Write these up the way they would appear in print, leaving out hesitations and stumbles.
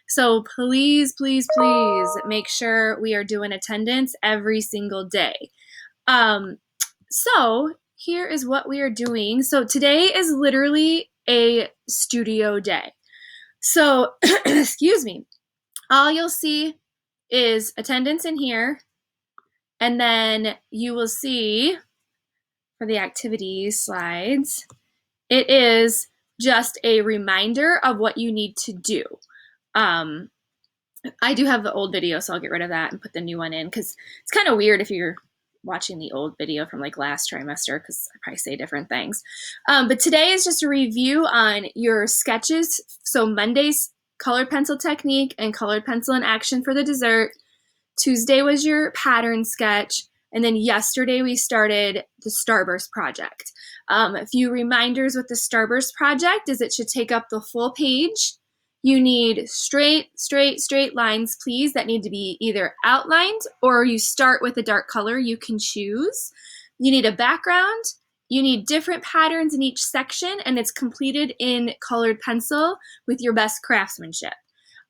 So please, please, please make sure we are doing attendance every single day. Um, so here is what we are doing. So today is literally a studio day. So, excuse me, all you'll see is attendance in here, and then you will see for the activities slides, it is just a reminder of what you need to do. Um, I do have the old video, so I'll get rid of that and put the new one in because it's kind of weird if you're watching the old video from like last trimester because I probably say different things. But today is just a review on your sketches. So Monday's colored pencil technique and colored pencil in action for the dessert. Tuesday was your pattern sketch. And then yesterday we started the Starburst project. A few reminders with the Starburst project is it should take up the full page. You need straight lines, please, that need to be either outlined or you start with a dark color you can choose. You need a background. You need different patterns in each section, and it's completed in colored pencil with your best craftsmanship.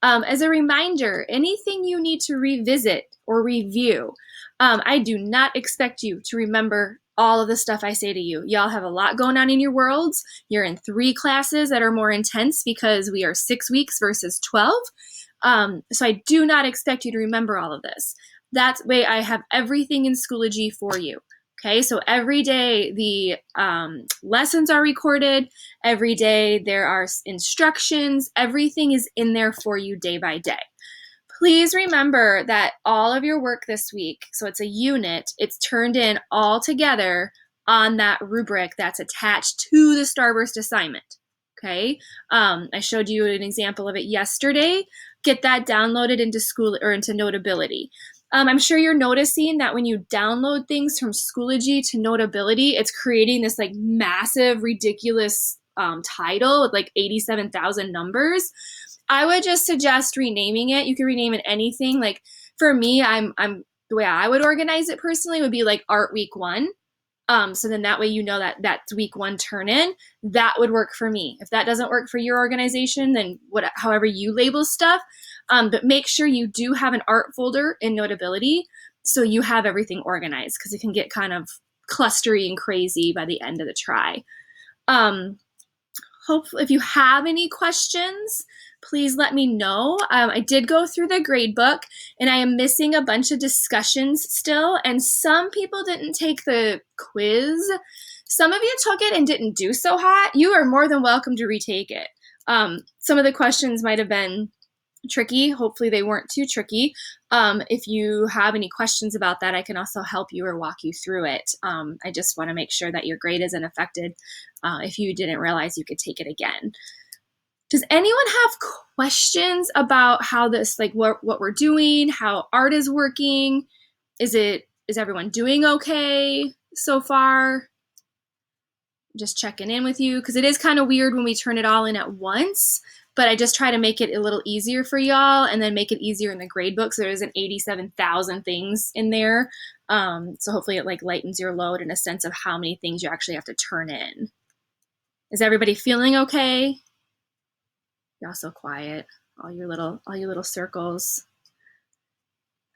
As a reminder, anything you need to revisit or review, I do not expect you to remember all of the stuff I say to you. Y'all have a lot going on in your worlds. You're in 3 classes that are more intense because we are 6 weeks versus 12. So I do not expect you to remember all of this. That way I have everything in Schoology for you. Okay, so every day the lessons are recorded. Every day there are instructions. Everything is in there for you day by day. Please remember that all of your work this week, so it's a unit, it's turned in all together on that rubric that's attached to the Starburst assignment. Okay, I showed you an example of it yesterday. Get that downloaded into school or into Notability. I'm sure you're noticing that when you download things from Schoology to Notability, it's creating this like massive, ridiculous title with like 87,000 numbers. I would just suggest renaming it. You can rename it anything. Like for me, I'm the way I would organize it personally would be like Art Week 1. So then that way you know that that's week 1 turn in. That would work for me. If that doesn't work for your organization, then however you label stuff. But make sure you do have an art folder in Notability so you have everything organized because it can get kind of clustery and crazy by the end of the try. Hopefully, if you have any questions, please let me know. I did go through the grade book and I am missing a bunch of discussions still. And some people didn't take the quiz. Some of you took it and didn't do so hot. You are more than welcome to retake it. Some of the questions might have been tricky. Hopefully they weren't too tricky. If you have any questions about that, I can also help you or walk you through it. I just want to make sure that your grade isn't affected if you didn't realize you could take it again. Does anyone have questions about how this, like what we're doing, how art is working? Is everyone doing okay so far? Just checking in with you because it is kind of weird when we turn it all in at once, but I just try to make it a little easier for y'all and then make it easier in the grade book. So there isn't 87,000 things in there. So hopefully it like lightens your load in a sense of how many things you actually have to turn in. Is everybody feeling okay? You're so quiet. All your little circles.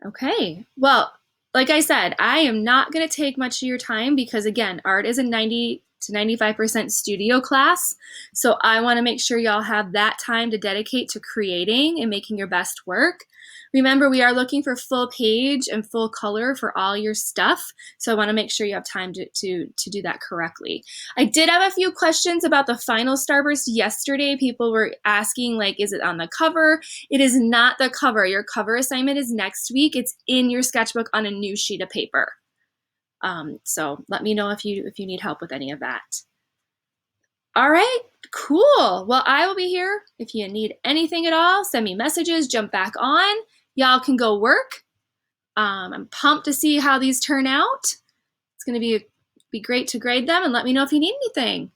Okay. Well, like I said, I am not going to take much of your time because again, art is a 90 to 95% studio class. So I want to make sure y'all have that time to dedicate to creating and making your best work. Remember, we are looking for full page and full color for all your stuff. So I want to make sure you have time to do that correctly. I did have a few questions about the final Starburst yesterday. People were asking, like, is it on the cover? It is not the cover. Your cover assignment is next week. It's in your sketchbook on a new sheet of paper. So let me know if you need help with any of that. All right, cool. Well, I will be here. If you need anything at all, send me messages, jump back on. Y'all can go work. I'm pumped to see how these turn out. It's going to be great to grade them and let me know if you need anything.